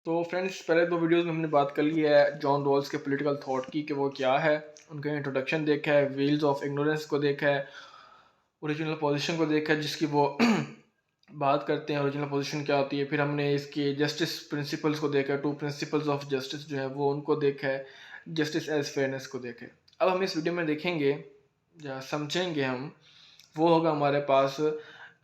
तो फ्रेंड्स, पहले दो वीडियोस में हमने बात कर ली है जॉन रॉल्स के पॉलिटिकल थॉट की कि वो क्या है। उनका इंट्रोडक्शन देखा है, व्हील्स ऑफ इग्नोरेंस को देखा है, ओरिजिनल पोजीशन को देखा है जिसकी वो बात करते हैं ओरिजिनल पोजीशन क्या होती है। फिर हमने इसके जस्टिस प्रिंसिपल्स को देखा है, टू प्रिंसिपल्स ऑफ जस्टिस जो है वो उनको देखा है, जस्टिस एज फेयरनेस को देखा है। अब हम इस वीडियो में देखेंगे या समझेंगे हम, वो होगा हमारे पास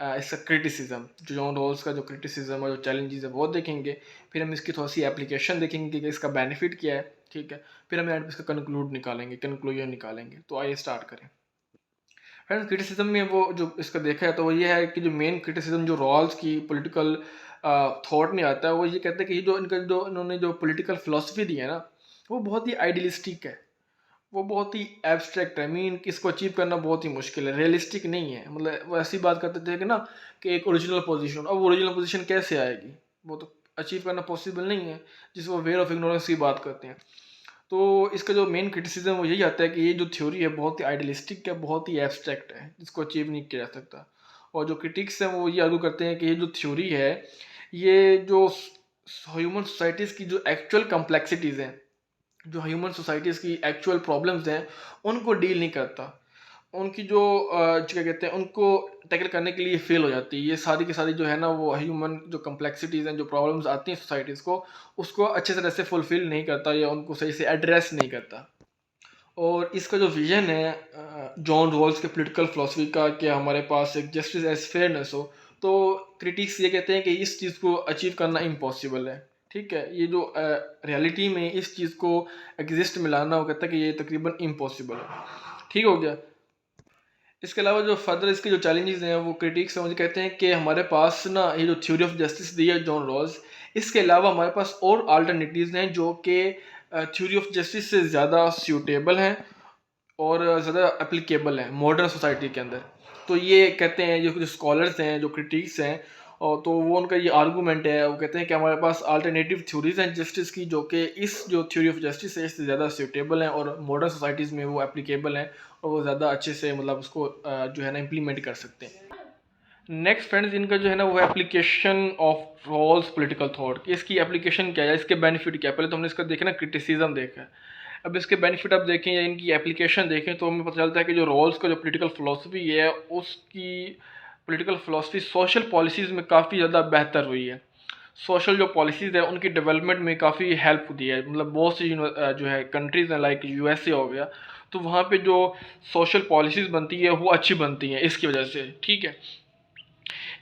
इसका क्रिटिसिज्म, जो जॉन रॉल्स का जो क्रिटिसिज्म और जो चैलेंजेस है वो देखेंगे। फिर हम इसकी थोड़ी सी एप्लीकेशन देखेंगे कि इसका बेनिफिट क्या है, ठीक है। फिर हम एंड पे इसका कंक्लूजन निकालेंगे। तो आइए स्टार्ट करें। फ्रेंड्स, क्रिटिसिज्म में वो जो इसका देखा है तो वो ये है कि जो मेन क्रिटिसिज्म जो रॉल्स की पॉलिटिकल थॉट में आता है वो ये कहते हैं कि ये जो इन्होंने जो पॉलिटिकल फिलोसफी दी है ना, वो बहुत ही आइडियलिस्टिक है, वो बहुत ही एब्स्ट्रैक्ट है। मीन इसको अचीव करना बहुत ही मुश्किल है, रियलिस्टिक नहीं है। मतलब वो ऐसी बात करते थे कि ना कि एक ओरिजिनल पोजीशन, अब ओरिजिनल पोजीशन कैसे आएगी, वो तो अचीव करना पॉसिबल नहीं है, जिस वो वेयर ऑफ इग्नोरेंस की बात करते हैं। तो इसका जो मेन क्रिटिसिज्म वो यही आता है कि ये जो थ्योरी है बहुत ही आइडियलिस्टिक है, बहुत ही एब्स्ट्रैक्ट है, जिसको अचीव नहीं किया जा सकता। और जो क्रिटिक्स हैं वो ये आर्गू करते हैं कि ये जो थ्योरी है, ये जो ह्यूमन सोसाइटीज़ की जो एक्चुअल कम्प्लेक्सिटीज़ हैं, जो ह्यूमन सोसाइटीज़ की एक्चुअल प्रॉब्लम्स हैं, उनको डील नहीं करता। उनकी जो क्या कहते हैं, उनको टैकल करने के लिए फेल हो जाती है। ये सारी की सारी जो है ना, वो ह्यूमन जो कम्प्लेक्सिटीज़ हैं, जो प्रॉब्लम्स आती हैं सोसाइटीज़ को, उसको अच्छे तरह से फुलफिल नहीं करता या उनको सही से एड्रेस नहीं करता। और इसका जो विजन है जॉन रॉल्स के पॉलिटिकल फिलोसफी का, कि हमारे पास एक जस्टिस एज फेयरनेस हो, तो क्रिटिक्स ये कहते हैं कि इस चीज़ को अचीव करना इम्पॉसिबल है। ठीक है, ये जो रियलिटी में इस चीज़ को एग्जिस्ट में लाना, वो कहता है कि ये तकरीबन इम्पॉसिबल है। ठीक हो गया। इसके अलावा जो फर्दर इसके जो चैलेंजेस हैं, वो क्रिटिक्स हैं मुझे कहते हैं कि हमारे पास ना ये जो थ्योरी ऑफ जस्टिस दी है जॉन रॉल्स, इसके अलावा हमारे पास और अल्टरनेटिव्स हैं जो कि थ्योरी ऑफ जस्टिस से ज़्यादा सूटेबल हैं और ज़्यादा एप्लीकेबल है मॉडर्न सोसाइटी के अंदर। तो ये कहते हैं, जो स्कॉलर्स हैं, जो क्रिटिक्स हैं, और तो वो उनका ये आर्गूमेंट है, वो कहते हैं कि हमारे पास अल्टरनेटिव थ्योरीज हैं जस्टिस की, जो कि इस जो थ्योरी ऑफ जस्टिस है इससे ज़्यादा सूटेबल हैं और मॉडर्न सोसाइटीज़ में वो एप्लीकेबल हैं और वो ज़्यादा अच्छे से मतलब उसको जो है ना इम्प्लीमेंट कर सकते हैं। नेक्स्ट फ्रेंड्स, इनका जो है ना वो application of Rawls political thought की, इसकी एप्लीकेशन क्या है, इसके बेनिफिट क्या है। पहले तो हमने इसका देखा ना क्रिटिसिज्म देखा है, अब इसके बेनिफिट आप देखें या इनकी एप्लीकेशन देखें तो हमें पता चलता है कि जो रॉल्स का जो पॉलिटिकल फिलोसफी है, उसकी पॉलिटिकल फिलोसफी सोशल पॉलिसीज़ में काफ़ी ज़्यादा बेहतर हुई है। सोशल जो पॉलिसीज़ है उनकी डेवलपमेंट में काफ़ी हेल्प दी है। मतलब बहुत सी जो है कंट्रीज़ हैं, लाइक यूएसए हो गया, तो वहाँ पे जो सोशल पॉलिसीज़ बनती है वो अच्छी बनती हैं इसकी वजह से। ठीक है,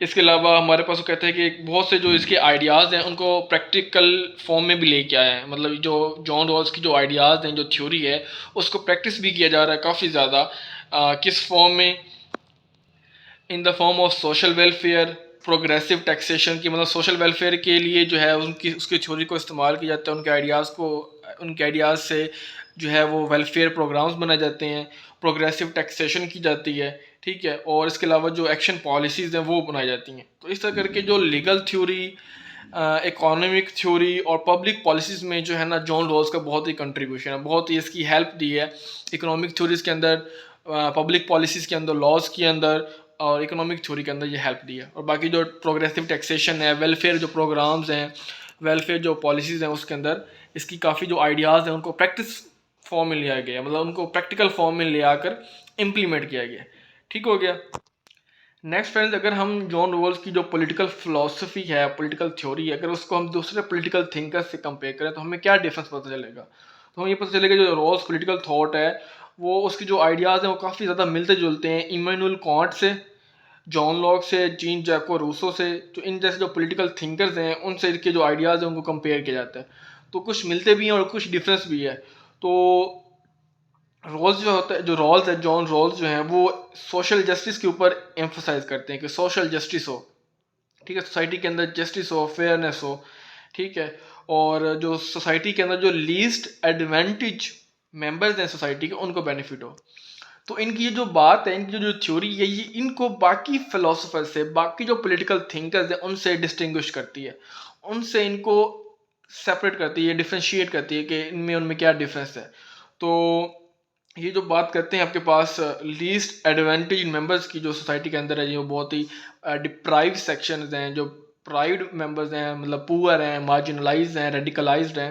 इसके अलावा हमारे पास वो कहते हैं कि बहुत से जो इसके आइडियाज़ हैं उनको प्रैक्टिकल फॉर्म में भी लेके आए हैं। मतलब जो जॉन रॉल्स की जो आइडियाज़ हैं, जो थ्योरी है, उसको प्रैक्टिस भी किया जा रहा है काफ़ी ज़्यादा। किस फॉर्म में? In the form of social welfare, progressive taxation की, मतलब सोशल वेलफेयर के लिए जो है उनकी उसकी थ्योरी को इस्तेमाल किया जाता है। उनके आइडियाज़ से जो है वो वेलफेयर प्रोग्राम्स बनाए जाते हैं, प्रोग्रेसिव टैक्सेशन की जाती है। ठीक है, और इसके अलावा जो एक्शन पॉलिसीज़ हैं वो बनाई जाती हैं। तो इस तरह करके जो लीगल थ्योरी, इकोनॉमिक थ्योरी और पब्लिक पॉलिसीज़ में जो है ना जॉन रॉल्स का बहुत ही कंट्रीब्यूशन है, बहुत ही इसकी हेल्प दी है। इकोनॉमिक थ्योरीज़ के अंदर, पब्लिक पॉलिसीज़ के अंदर, लॉज के अंदर और इकोनॉमिक थ्योरी के अंदर ये हेल्प दी है। और बाकी जो प्रोग्रेसिव टैक्सेशन है, वेलफेयर जो प्रोग्राम्स हैं, वेलफेयर जो पॉलिसीज़ हैं, उसके अंदर इसकी काफ़ी जो आइडियाज़ हैं उनको प्रैक्टिस फॉर्म में लिया गया, मतलब उनको प्रैक्टिकल फॉर्म में ले आकर इम्प्लीमेंट किया गया। ठीक हो गया। नेक्स्ट फ्रेंड्स, अगर हम जॉन रॉल्स की जो पॉलिटिकल फिलोसफी है, पॉलिटिकल थ्योरी है, अगर उसको हम दूसरे पॉलिटिकल थिंकर्स से कंपेयर करें तो हमें क्या डिफरेंस पता चलेगा। तो हमें ये पता चलेगा जो रॉल्स पॉलिटिकल थॉट है, वो उसकी जो आइडियाज़ हैं वो काफ़ी ज़्यादा मिलते जुलते हैं इमैनुअल कांट से, जॉन लॉक से, जीन जैको रूसो से। तो इन जैसे जो पॉलिटिकल थिंकर्स हैं उनसे इनके जो आइडियाज़ हैं उनको कंपेयर किया जाता है। तो कुछ मिलते भी हैं और कुछ डिफरेंस भी है। तो रोल्स जो होता है, जो रोल्स है, जॉन रोल्स जो हैं वो सोशल जस्टिस के ऊपर एम्फोसाइज करते हैं कि सोशल जस्टिस हो। ठीक है, सोसाइटी के अंदर जस्टिस हो, फेयरनेस हो। ठीक है, और जो सोसाइटी के अंदर जो लीस्ट एडवांटेज मेंबर्स हैं सोसाइटी के, उनको बेनिफिट हो। तो इनकी ये जो बात है, इनकी जो थ्योरी है, ये इनको बाकी फिलोसोफर से, बाकी जो पॉलिटिकल थिंकर्स हैं उनसे डिस्टिंग्विश करती है, उनसे इनको सेपरेट करती है, डिफ्रेंशिएट करती है कि इनमें उनमें क्या डिफरेंस है। तो ये जो बात करते हैं आपके पास लीस्ट एडवांटेज मेंबर्स की, जो सोसाइटी के अंदर है, जो बहुत ही डिप्राइव सेक्शंस हैं, जो प्राइड मेंबर्स हैं, मतलब पुअर हैं, मार्जिनलाइज्ड हैं, रेडिकलाइज्ड हैं,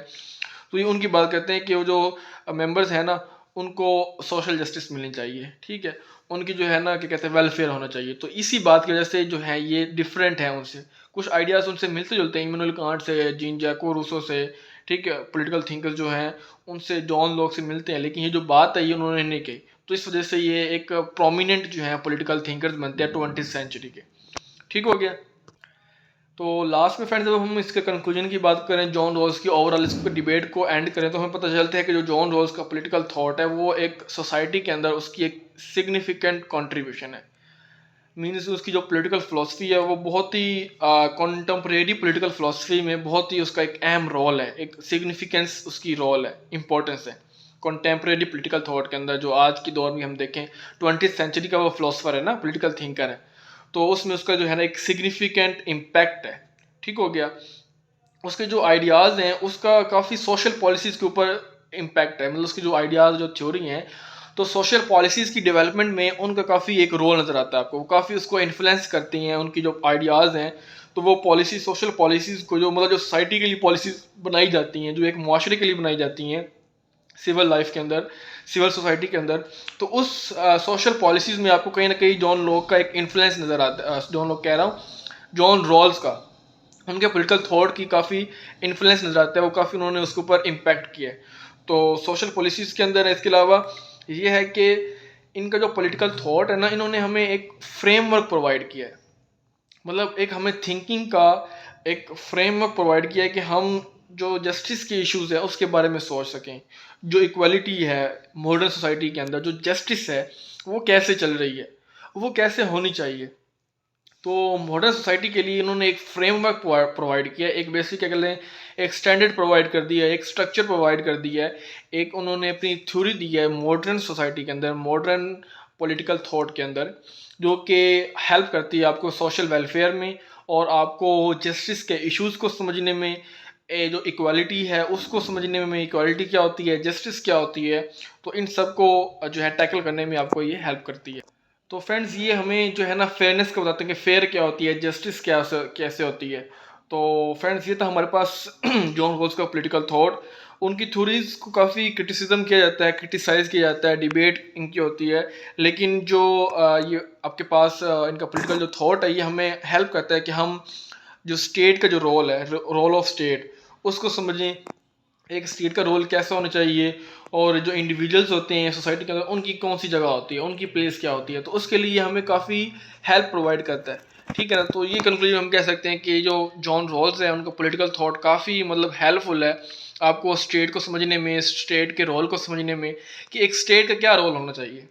तो ये उनकी बात करते हैं कि वो जो मेंबर्स हैं ना, उनको सोशल जस्टिस मिलनी चाहिए, ठीक है, उनकी जो है ना क्या कहते हैं वेलफेयर होना चाहिए। तो इसी बात की वजह से जो है ये डिफरेंट है उनसे, कुछ आइडियाज़ उनसे मिलते जुलते हैं, इमैनुअल कांट से, जीन जैको रूसो से, ठीक है, पॉलिटिकल थिंकर्स जो हैं उनसे, जॉन लॉक से मिलते हैं, लेकिन ये जो बात है ये उन्होंने नहीं कही। तो इस वजह से ये एक प्रोमिनेंट जो है पॉलिटिकल थिंकर्स बनते हैं 20वीं सेंचुरी के। ठीक हो गया। तो लास्ट में फ्रेंड्स, जब हम इसके कंक्लूजन की बात करें, जॉन रॉल्स की ओवरऑल इस डिबेट को एंड करें, तो हमें पता चलता है कि जो जॉन रॉल्स का पॉलिटिकल थॉट है वो एक सोसाइटी के अंदर उसकी एक सिग्निफिकेंट कंट्रीब्यूशन है। मीन्स उसकी जो पॉलिटिकल फिलोसफी है वो बहुत ही कॉन्टम्परेरी पॉलिटिकल फिलोसफी में बहुत ही उसका एक अहम रोल है, एक सिग्निफिकेंस उसकी रोल है, इंपॉर्टेंस है कॉन्टेम्परेरी पॉलिटिकल थॉट के अंदर। जो आज की दौर में हम देखें 20वीं सेंचुरी का वो फिलोसफर है ना, पॉलिटिकल थिंकर है, तो उसमें उसका जो है ना एक सिग्निफिकेंट इम्पैक्ट है। ठीक हो गया। उसके जो आइडियाज़ हैं उसका काफ़ी सोशल पॉलिसीज़ के ऊपर इम्पैक्ट है, मतलब उसकी जो आइडियाज़ जो थ्योरी हैं, तो सोशल पॉलिसीज़ की डेवलपमेंट में उनका काफ़ी एक रोल नज़र आता है आपको, वो काफ़ी उसको इन्फ्लुएंस करती हैं, उनकी जो आइडियाज़ हैं, तो वो पॉलिसी सोशल पॉलिसीज़ को जो मतलब जो सोसाइटी के लिए पॉलिसीज़ बनाई जाती हैं, जो एक मुआशरे के लिए बनाई जाती हैं सिविल लाइफ के अंदर, सिविल सोसाइटी के अंदर, तो उस सोशल पॉलिसीज़ में आपको कहीं ना कहीं जॉन लॉक का एक इन्फ्लुएंस नज़र आता है, जॉन लॉक कह रहा हूँ, जॉन रॉल्स का, उनके पॉलिटिकल थॉट की काफ़ी इन्फ्लुएंस नज़र आता है, वो काफ़ी उन्होंने उसके ऊपर इम्पैक्ट किया है। तो सोशल पॉलिसीज़ के अंदर इसके अलावा ये है कि इनका जो पॉलिटिकल थॉट है ना, इन्होंने हमें एक फ्रेमवर्क प्रोवाइड किया है, मतलब एक हमें थिंकिंग का एक फ्रेमवर्क प्रोवाइड किया है कि हम जो जस्टिस के इश्यूज़ है उसके बारे में सोच सकें, जो इक्वालिटी है मॉडर्न सोसाइटी के अंदर, जो जस्टिस है वो कैसे चल रही है, वो कैसे होनी चाहिए। तो मॉडर्न सोसाइटी के लिए इन्होंने एक फ्रेमवर्क प्रोवाइड किया, एक बेसिक क्या कहते हैं, एक स्टैंडर्ड प्रोवाइड कर दिया है, एक स्ट्रक्चर प्रोवाइड कर दिया है, एक उन्होंने अपनी थ्योरी दी है मॉडर्न सोसाइटी के अंदर, मॉडर्न पॉलिटिकल थॉट के अंदर, जो कि हेल्प करती है आपको सोशल वेलफेयर में और आपको जस्टिस के इश्यूज़ को समझने में, जो इक्वालिटी है उसको समझने में, इक्वालिटी क्या होती है, जस्टिस क्या होती है, तो इन सब को जो है टैकल करने में आपको ये हेल्प करती है। तो फ्रेंड्स, ये हमें जो है ना फेयरनेस का बताते हैं कि फेयर क्या होती है, जस्टिस क्या कैसे होती है। तो फ्रेंड्स, ये था हमारे पास जॉन रॉल्स का पॉलिटिकल थॉट। उनकी थ्योरीज को काफ़ी क्रिटिसिज्म किया जाता है, क्रिटिसाइज किया जाता है, डिबेट इनकी होती है, लेकिन जो ये आपके पास इनका पॉलिटिकल जो थॉट है, ये हमें हेल्प करता है कि हम जो स्टेट का जो रोल है, रोल ऑफ स्टेट, उसको समझें, एक स्टेट का रोल कैसा होना चाहिए, और जो इंडिविजुअल्स होते हैं सोसाइटी के अंदर उनकी कौन सी जगह होती है, उनकी प्लेस क्या होती है, तो उसके लिए हमें काफ़ी हेल्प प्रोवाइड करता है। ठीक है ना। तो ये कंक्लूजन हम कह सकते हैं कि जो जॉन रॉल्स है उनका पॉलिटिकल थॉट काफ़ी मतलब हेल्पफुल है आपको स्टेट को समझने में, स्टेट के रोल को समझने में, कि एक स्टेट का क्या रोल होना चाहिए,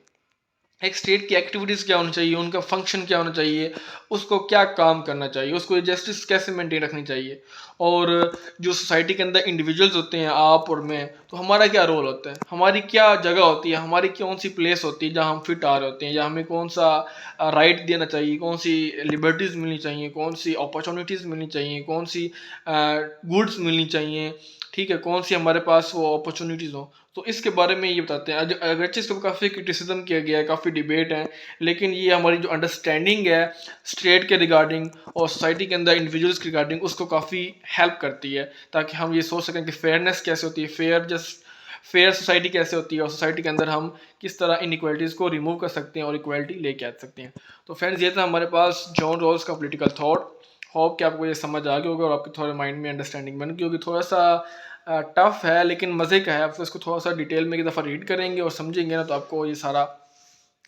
एक स्टेट की एक्टिविटीज़ क्या होनी चाहिए, उनका फंक्शन क्या होना चाहिए, उसको क्या काम करना चाहिए, उसको जस्टिस कैसे मेंटेन रखनी चाहिए, और जो सोसाइटी के अंदर इंडिविजुअल्स होते हैं आप और मैं, तो हमारा क्या रोल होता है, हमारी क्या जगह होती है, हमारी कौन सी प्लेस होती है जहाँ हम फिट आ रहे होते हैं, या हमें कौन सा राइट देना चाहिए, कौन सी लिबर्टीज़ मिलनी चाहिए, कौन सी अपॉर्चुनिटीज़ मिलनी चाहिए, कौन सी गुड्स मिलनी चाहिए, ठीक है, कौन सी हमारे पास वो अपॉर्चुनिटीज़ हो। तो इसके बारे में ये बताते हैं। अगरचे इसको काफ़ी क्रिटिसिज्म किया गया है, काफ़ी डिबेट है, लेकिन ये हमारी जो अंडरस्टैंडिंग है स्टेट के रिगार्डिंग और सोसाइटी के अंदर इंडिविजुअल्स के रिगार्डिंग, उसको काफ़ी हेल्प करती है, ताकि हम ये सोच सकें कि फेयरनेस कैसे होती है, फेयर सोसाइटी कैसे होती है, और सोसाइटी के अंदर हम किस तरह इनइक्वालिटीज़ को रिमूव कर सकते हैं और इक्वालिटी लेके आ सकते हैं। तो फ्रेंड्स, ये था हमारे पास जॉन रॉल्स का पॉलिटिकल थॉट। होप कि आपको ये समझ आ गया होगा और आपके थोड़े माइंड में अंडरस्टैंडिंग बन गई होगी। थोड़ा सा टफ है लेकिन मज़े का है, आप इसको थोड़ा सा डिटेल में एक दफ़ा रीड करेंगे और समझेंगे ना, तो आपको ये सारा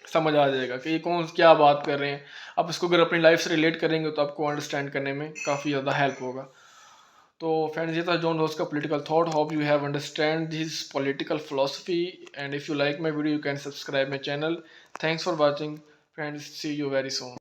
समझ आ जाएगा कि ये कौन क्या बात कर रहे हैं। आप इसको अगर अपनी लाइफ से रिलेट करेंगे तो आपको अंडरस्टैंड करने में काफ़ी ज़्यादा हेल्प होगा। तो फ्रेंड्स, ये था जॉन रॉल्स का political thought. Hope you have understand this political philosophy, and if you like my video you can subscribe my channel. Thanks for watching friends, see you very soon.